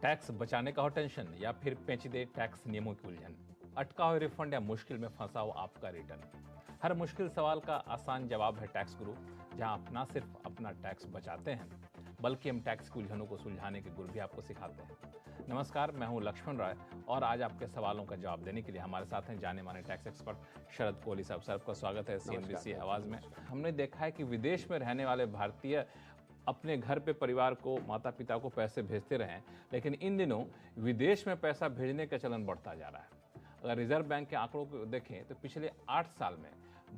Tax बचाने का हो टेंशन या फिर पेचीदे टैक्स नियमों की उलझन, अटका हो रिफंड या मुश्किल में फंसा हो आपका रिटर्न। हर मुश्किल सवाल का आसान जवाब है टैक्स गुरु, जहां आप ना सिर्फ अपना टैक्स बचाते हैं बल्कि हम टैक्स की उलझनों को सुलझाने के गुर भी आपको सिखाते हैं। नमस्कार, मैं हूं लक्ष्मण राय और आज आपके सवालों का जवाब देने के लिए हमारे साथ हैं जाने माने टैक्स एक्सपर्ट शरद कोहली साहब। सर, आपका स्वागत है CNBC आवाज में। हमने देखा है कि विदेश में रहने वाले भारतीय अपने घर पे परिवार को, माता पिता को पैसे भेजते रहे, लेकिन इन दिनों विदेश में पैसा भेजने का चलन बढ़ता जा रहा है। अगर रिजर्व बैंक के आंकड़ों को देखें तो पिछले 8 साल में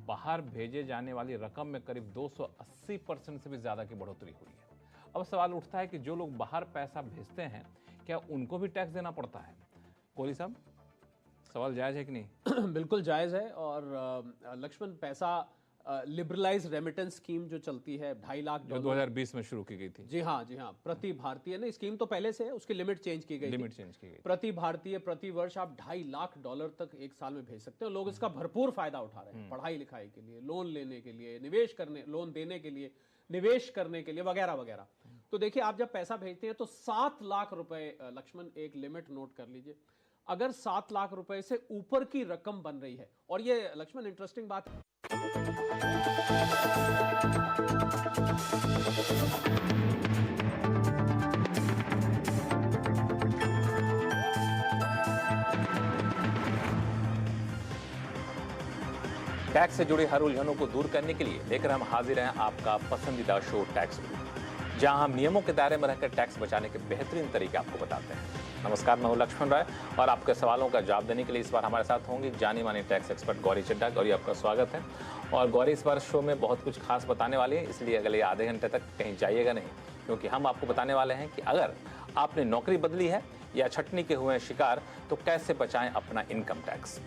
बाहर भेजे जाने वाली रकम में करीब 280% से भी ज़्यादा की बढ़ोतरी हुई है। अब सवाल उठता है कि जो लोग बाहर पैसा भेजते हैं क्या उनको भी टैक्स देना पड़ता है? कोहली साहब, सवाल जायज़ है कि नहीं? बिल्कुल जायज़ है। और लक्ष्मण, पैसा लिबरलाइज रेमिटेंस स्कीम जो चलती है 2.5 लाख जो 2020 में शुरू की गई थी। जी हाँ, प्रति भारतीय ने स्कीम तो पहले से है, उसकी लिमिट चेंज की गई। प्रति भारतीय प्रति वर्ष आप $2.5 लाख तक एक साल में भेज सकते हो। लोग इसका भरपूर फायदा उठा रहे हैं, पढ़ाई लिखाई के लिए, लोन लेने के लिए, निवेश करने, लोन देने के लिए, निवेश करने के लिए, वगैरह वगैरह। तो देखिए, आप जब पैसा भेजते हैं तो 7 लाख रुपए, लक्ष्मण एक लिमिट नोट कर लीजिए। अगर 7 लाख रुपए से ऊपर की रकम बन रही है, और ये लक्ष्मण इंटरेस्टिंग बात है, टैक्स से जुड़ी हर उलझनों को दूर करने के लिए लेकर हम हाजिर हैं आपका पसंदीदा शो टैक्स गुरु, जहां हम नियमों के दायरे में रहकर टैक्स बचाने के बेहतरीन तरीके आपको बताते हैं। नमस्कार, मैं हूं लक्ष्मण राय और आपके सवालों का जवाब देने के लिए इस बार हमारे साथ होंगे जानी मानी टैक्स एक्सपर्ट गौरी चड्ढा। गौरी, आपका स्वागत है। और गौरी इस बार शो में बहुत कुछ खास बताने वाली है, इसलिए अगले आधे घंटे तक कहीं जाइएगा नहीं, क्योंकि हम आपको बताने वाले हैं कि अगर आपने नौकरी बदली है या छटनी के हुए शिकार तो कैसे बचाएं अपना इनकम टैक्स।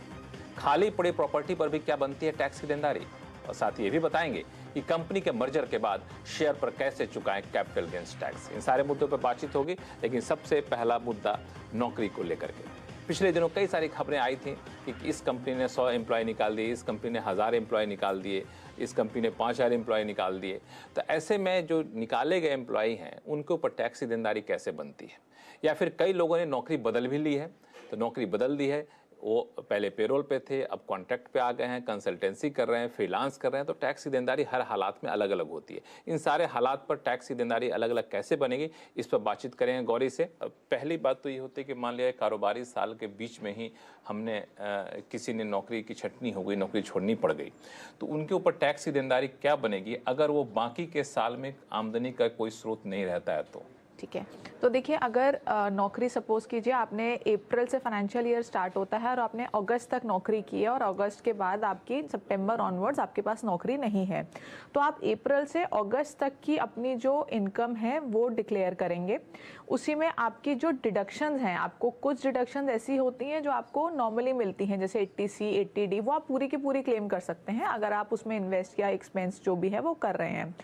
खाली पड़ी प्रॉपर्टी पर भी क्या बनती है टैक्स की देनदारी, और साथ ही ये भी बताएंगे कि कंपनी के मर्जर के बाद शेयर पर कैसे चुकाएं कैपिटल गेन्स टैक्स। इन सारे मुद्दों पर बातचीत होगी, लेकिन सबसे पहला मुद्दा नौकरी को लेकर के। पिछले दिनों कई सारी खबरें आई थी कि इस कंपनी ने 100 एम्प्लॉय निकाल दिए, इस कंपनी ने 1000 एम्प्लॉय निकाल दिए, इस कंपनी ने 5000 एम्प्लॉय निकाल दिए। तो ऐसे में जो निकाले गए एम्प्लॉय हैं उनके ऊपर टैक्स की देनदारी कैसे बनती है? या फिर कई लोगों ने नौकरी बदल भी ली है, तो नौकरी बदल दी है, वो पहले पेरोल पे थे, अब कॉन्ट्रैक्ट पे आ गए हैं, कंसल्टेंसी कर रहे हैं, फ्रीलांस कर रहे हैं, तो टैक्स की देनदारी हर हालात में अलग अलग होती है। इन सारे हालात पर टैक्स की देनदारी अलग अलग कैसे बनेगी, इस पर बातचीत करेंगे गौरी से। पहली बात तो ये होती है कि मान लिया कारोबारी साल के बीच में ही हमने किसी ने नौकरी की छटनी हो गई, नौकरी छोड़नी पड़ गई, तो उनके ऊपर टैक्स की देनदारी क्या बनेगी अगर वो बाकी के साल में आमदनी का कोई स्रोत नहीं रहता है तो? ठीक है, तो देखिए, अगर नौकरी सपोज कीजिए आपने अप्रैल से फाइनेंशियल ईयर स्टार्ट होता है और आपने अगस्त तक नौकरी की है और अगस्त के बाद आपकी सितंबर ऑनवर्ड्स आपके पास नौकरी नहीं है, तो आप अप्रैल से अगस्त तक की अपनी जो इनकम है वो डिक्लेयर करेंगे। उसी में आपकी जो डिडक्शंस हैं, आपको कुछ डिडक्शंस ऐसी होती हैं जो आपको नॉर्मली मिलती हैं, जैसे 80C 80D, वो आप पूरी की पूरी क्लेम कर सकते हैं अगर आप उसमें इन्वेस्ट या एक्सपेंस जो भी है वो कर रहे हैं।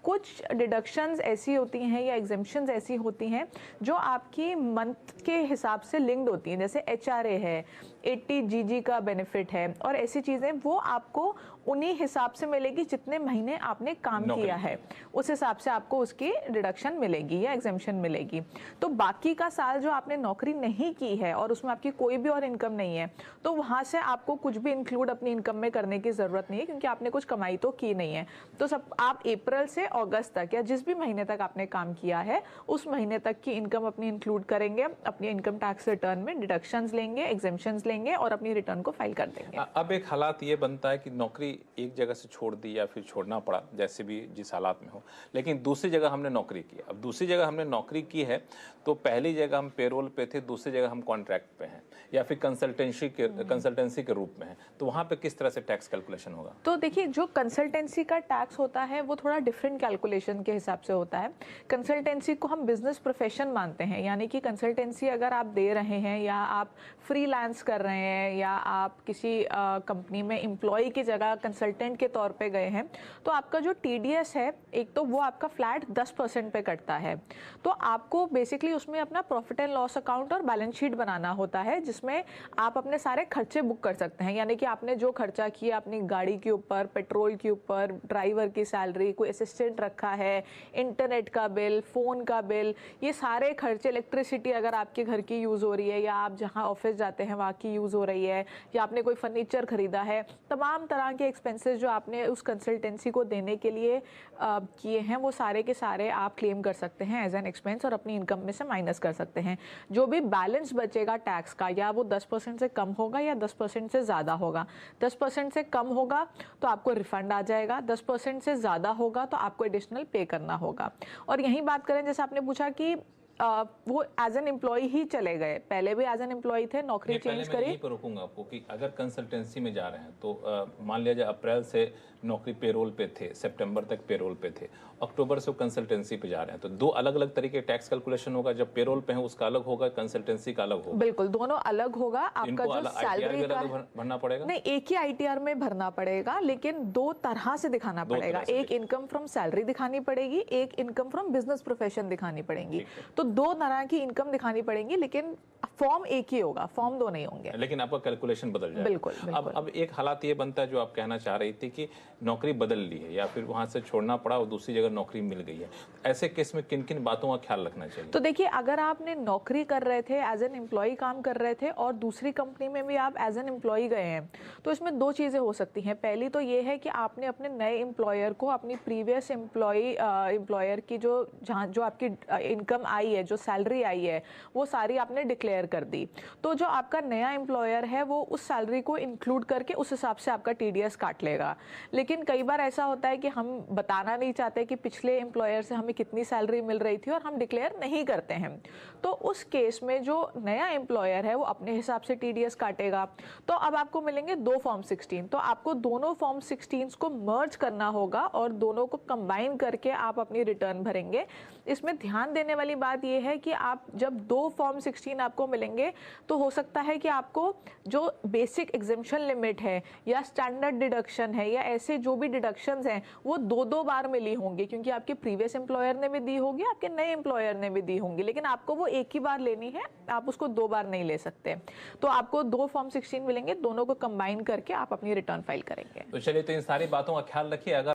कुछ डिडक्शंस ऐसी होती हैं या एग्जेम्पशंस ऐसी होती हैं जो आपकी मंथ के हिसाब से लिंक्ड होती हैं, जैसे HRA है, 80GG का बेनिफिट है, और ऐसी चीज़ें वो आपको उन्हीं हिसाब से मिलेगी जितने महीने आपने काम किया है, उस हिसाब से आपको उसकी डिडक्शन मिलेगी या एग्जेम्पशन मिलेगी। तो बाकी का साल जो आपने नौकरी नहीं की है और उसमें आपकी कोई भी और इनकम नहीं है, तो वहाँ से आपको कुछ भी इंक्लूड अपनी इनकम में करने की ज़रूरत नहीं है, क्योंकि आपने कुछ कमाई तो की नहीं है। तो सब आप अप्रैल से अगस्त तक या जिस भी महीने तक आपने काम किया है उस महीने तक की इनकम अपनी इंक्लूड करेंगे, अपनी इनकम टैक्स रिटर्न में डिडक्शंस लेंगे, एग्जेम्पशंस लेंगे और अपनी रिटर्न को फाइल कर देंगे। अब एक हालात ये बनता है कि नौकरी एक जगह से छोड़ दी या फिर छोड़ना पड़ा, जैसे भी जिस हालात में हो, लेकिन दूसरी जगह हमने नौकरी की। अब दूसरी जगह हमने नौकरी की है तो पहली जगह हम पेरोल पे थे, दूसरी जगह हम कॉन्ट्रैक्ट पे हैं या फिर कंसल्टेंसी के रूप में है, तो वहाँ पे किस तरह से टैक्स कैलकुलेशन होगा? तो देखिए, जो कंसल्टेंसी का टैक्स होता है वो थोड़ा डिफरेंट कैलकुलेशन के हिसाब से होता है। कंसल्टेंसी को हम बिजनेस प्रोफेशन मानते हैं, यानी कि कंसल्टेंसी अगर आप दे रहे हैं या आप फ्रीलांस कर रहे हैं या आप किसी कंपनी में एम्प्लॉय की जगह कंसल्टेंट के तौर पे गए हैं, तो आपका जो TDS है, एक तो वो आपका फ्लैट 10% पे कटता है। तो आपको बेसिकली उसमें अपना प्रॉफिट एंड लॉस अकाउंट और बैलेंस शीट बनाना होता है, जिसमें आप अपने सारे खर्चे बुक कर सकते हैं। यानी कि आपने जो खर्चा किया अपनी गाड़ी के ऊपर, पेट्रोल के ऊपर, ड्राइवर की सैलरी, कोई असिस्टेंट रखा है, इंटरनेट का बिल, फ़ोन का बिल, ये सारे खर्चे, इलेक्ट्रिसिटी अगर आपके घर की यूज़ हो रही है या आप जहाँ ऑफिस जाते हैं वहाँ की यूज़ हो रही है, या आपने कोई फर्नीचर खरीदा है, तमाम तरह के एक्सपेंसेस जो आपने उस कंसल्टेंसी को देने के लिए किए हैं, वो सारे के सारे आप क्लेम कर सकते हैं एज एन एक्सपेंस और अपनी इनकम में से माइनस कर सकते हैं। जो भी बैलेंस बचेगा टैक्स का, या वो 10% से कम होगा या 10% से ज़्यादा होगा। 10% से कम होगा तो आपको रिफंड आ जाएगा, 10% से ज़्यादा होगा तो आपको एडिशनल पे करना होगा। और यही बात करें, जैसे आपने पूछा कि वो एज एन एम्प्लॉय ही चले गए, पहले भी एज एन एम्प्लॉय थे, नौकरी चेंज करी। यहीं पर रोकूंगा आपको कि अगर कंसल्टेंसी में जा रहे हैं तो मान लिया जाए अप्रैल से नौकरी पेरोल पे थे, सितंबर तक पेरोल पे थे, अक्टूबर से कंसल्टेंसी पे जा रहे हैं, तो दो अलग अलग तरीके टैक्स कैलकुलेशन होगा। जब पेरोल पे है उसका अलग होगा, कंसल्टेंसी का अलग होगा। बिल्कुल, दोनों अलग होगा। आपका जो सैलरी का भरना पड़ेगा, नहीं, एक ही ITR में भरना पड़ेगा, लेकिन दो तरह से दिखाना पड़ेगा। एक इनकम फ्रॉम सैलरी दिखानी पड़ेगी, एक इनकम फ्रॉम बिजनेस प्रोफेशन दिखानी पड़ेगी। तो दो तरह की इनकम दिखानी पड़ेगी, लेकिन फॉर्म एक ही होगा, फॉर्म दो नहीं होंगे, लेकिन आपका कैलकुलेशन बदल जाएगा। बिल्कुल। अब एक हालात ये बनता है जो आप कहना चाह रही थी कि नौकरी बदल ली है या फिर वहां से छोड़ना पड़ा और दूसरी जगह नौकरी मिल गई है, ऐसे केस में किन किन बातों का ख्याल रखना चाहिए? तो देखिए, अगर आपने नौकरी कर रहे थे, एज एन एम्प्लॉय काम कर रहे थे और दूसरी कंपनी में भी आप एज एन एम्प्लॉय गए हैं, तो इसमें दो चीज़ें हो सकती हैं। पहली तो ये है कि आपने अपने नए एम्प्लॉयर को अपनी प्रीवियस एम्प्लॉयर की जो आपकी इनकम आई है, जो सैलरी आई है, वो सारी आपने डिक्लेयर कर दी। तो जो आपका नया एम्प्लॉयर है वो उस सैलरी को इंक्लूड करके उस हिसाब से आपका TDS काट लेगा। लेकिन कई बार ऐसा होता है कि हम बताना नहीं चाहते कि पिछले एम्प्लॉयर से हमें कितनी सैलरी मिल रही थी और हम डिक्लेयर नहीं करते हैं। तो उस केस में जो नया एम्प्लॉयर है वो अपने हिसाब से TDS काटेगा। तो अब आपको मिलेंगे दो फॉर्म 16, तो आपको दोनों फॉर्म 16 को मर्ज करना होगा और दोनों को कंबाइन करके आप अपनी रिटर्न भरेंगे। इसमें ध्यान देने वाली बात यह है कि आप जब दो फॉर्म 16 आपको मिलेंगे तो हो सकता है कि आपको जो बेसिक एग्जेम्पशन लिमिट है या स्टैंडर्ड डिडक्शन है या ऐसे जो भी डिडक्शंस हैं वो दो बार मिली होंगी, क्योंकि आपके प्रीवियस एम्प्लॉयर ने भी दी होगी, आपके नए एम्प्लॉयर ने भी दी होंगी, लेकिन आपको वो एक ही बार लेनी है, आप उसको दो बार नहीं ले सकते। तो आपको दो फॉर्म 16 मिलेंगे, दोनों को कंबाइन करके आप अपनी रिटर्न फाइल करेंगे। तो चलिए, तो इन सारी बातों का ख्याल रखिए। अगर